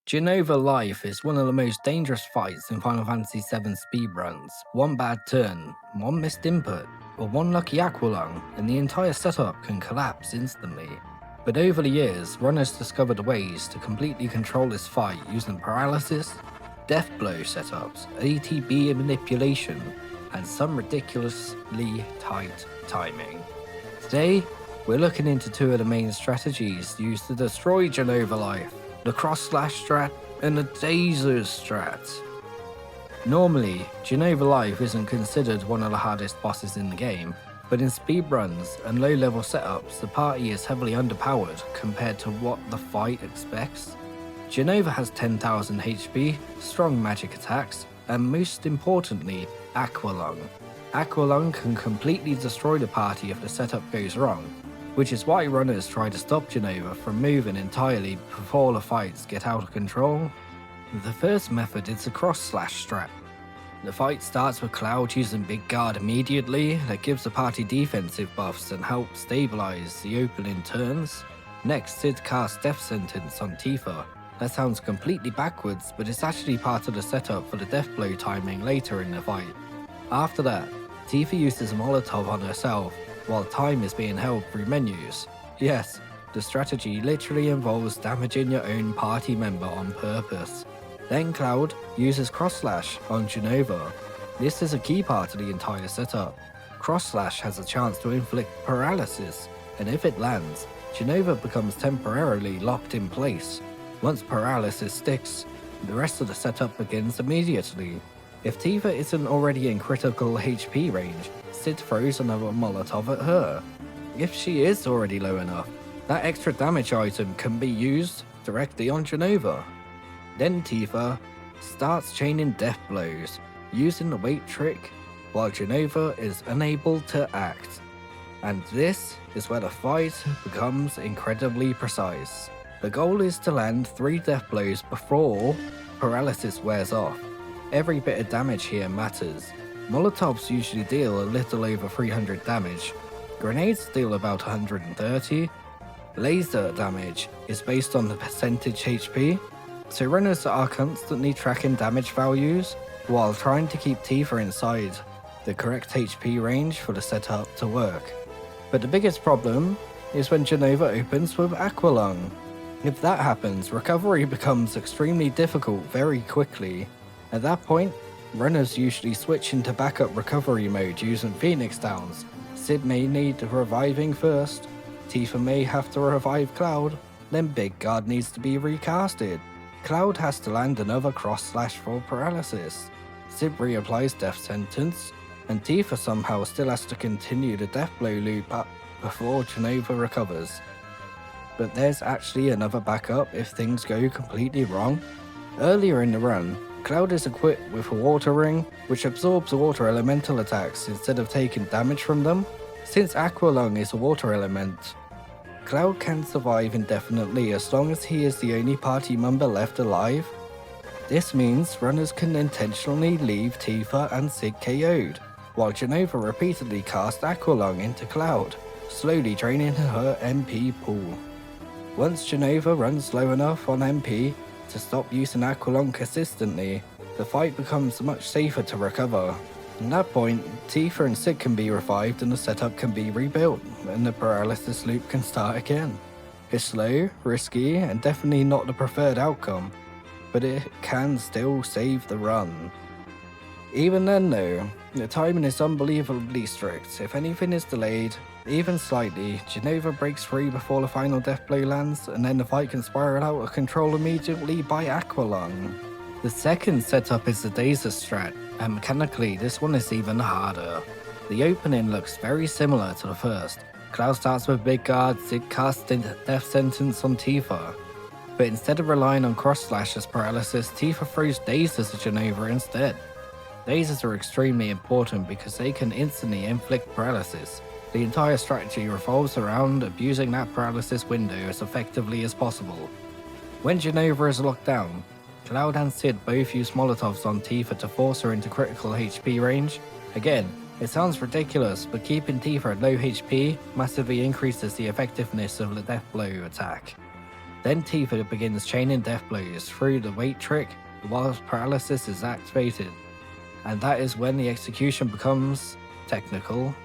Jenova LIFE is one of the most dangerous fights in Final Fantasy VII speedruns. One bad turn, one missed input, or one lucky Aqualung, and the entire setup can collapse instantly. But over the years, runners discovered ways to completely control this fight using paralysis, Deathblow setups, ATB manipulation, and some ridiculously tight timing. Today, we're looking into two of the main strategies used to destroy Jenova LIFE: the cross-slash strat and the Dazers strat. Normally, Jenova LIFE isn't considered one of the hardest bosses in the game, but in speedruns and low-level setups, the party is heavily underpowered compared to what the fight expects. Jenova has 10,000 HP, strong magic attacks, and most importantly, Aqualung. Aqualung can completely destroy the party if the setup goes wrong, which is why runners try to stop Jenova from moving entirely before the fights get out of control. The first method is the cross-slash strat. The fight starts with Cloud using Big Guard immediately, that gives the party defensive buffs and helps stabilize the opening turns. Next, Sid casts Death Sentence on Tifa. That sounds completely backwards, but it's actually part of the setup for the Deathblow timing later in the fight. After that, Tifa uses a Molotov on herself, while time is being held through menus. Yes, the strategy literally involves damaging your own party member on purpose. Then Cloud uses Cross-Slash on Jenova. This is a key part of the entire setup. Cross-Slash has a chance to inflict paralysis, and if it lands, Jenova becomes temporarily locked in place. Once paralysis sticks, the rest of the setup begins immediately. If Tifa isn't already in critical HP range, Sid throws another Molotov at her. If she is already low enough, that extra damage item can be used directly on Jenova. Then Tifa starts chaining Deathblows, using the weight trick, while Jenova is unable to act. And this is where the fight becomes incredibly precise. The goal is to land 3 Deathblows before paralysis wears off. Every bit of damage here matters. Molotovs usually deal a little over 300 damage, grenades deal about 130, laser damage is based on the percentage HP, so runners are constantly tracking damage values while trying to keep Tifa inside the correct HP range for the setup to work. But the biggest problem is when Jenova opens with Aqualung. If that happens, recovery becomes extremely difficult very quickly. At that point, runners usually switch into backup recovery mode using Phoenix Downs. Sid may need reviving first, Tifa may have to revive Cloud, then Big Guard needs to be recasted. Cloud has to land another cross-slash for paralysis. Sid reapplies Death Sentence, and Tifa somehow still has to continue the Deathblow loop up before Jenova recovers. But there's actually another backup if things go completely wrong. Earlier in the run, Cloud is equipped with a Water Ring, which absorbs water elemental attacks instead of taking damage from them. Since Aqualung is a water element, Cloud can survive indefinitely as long as he is the only party member left alive. This means runners can intentionally leave Tifa and Sid KO'd, while Jenova repeatedly casts Aqualung into Cloud, slowly draining her MP pool. Once Jenova runs low enough on MP to stop using Aqualung consistently, the fight becomes much safer to recover. At that point, Tifa and Sid can be revived and the setup can be rebuilt, and the paralysis loop can start again. It's slow, risky, and definitely not the preferred outcome, but it can still save the run. Even then though, the timing is unbelievably strict. If anything is delayed, even slightly, Jenova breaks free before the final Deathblow lands, and then the fight can spiral out of control immediately by Aqualung. The second setup is the Dazers strat, and mechanically this one is even harder. The opening looks very similar to the first. Cloud starts with Big Guard, Sid casts Death Sentence on Tifa. But instead of relying on cross-slash as paralysis, Tifa throws Dazers at Jenova instead. Dazers are extremely important because they can instantly inflict paralysis. The entire strategy revolves around abusing that paralysis window as effectively as possible. When Jenova is locked down, Cloud and Sid both use Molotovs on Tifa to force her into critical HP range. Again, it sounds ridiculous, but keeping Tifa at low HP massively increases the effectiveness of the Deathblow attack. Then Tifa begins chaining Deathblows through the weight trick whilst paralysis is activated, and that is when the execution becomes technical.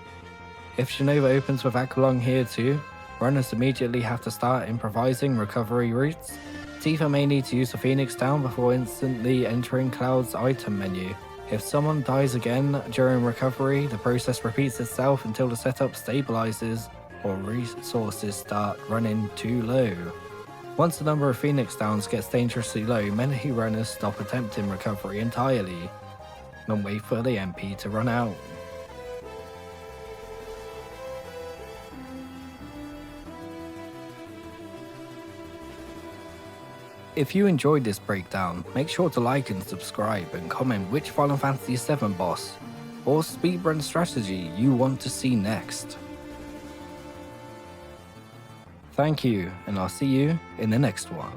If Jenova opens with Aqualung here too, runners immediately have to start improvising recovery routes. Tifa may need to use the Phoenix down before instantly entering Cloud's item menu. If someone dies again during recovery, the process repeats itself until the setup stabilizes or resources start running too low. Once the number of Phoenix downs gets dangerously low, many runners stop attempting recovery entirely and wait for the MP to run out. If you enjoyed this breakdown, make sure to like and subscribe and comment which Final Fantasy VII boss or speedrun strategy you want to see next. Thank you, and I'll see you in the next one.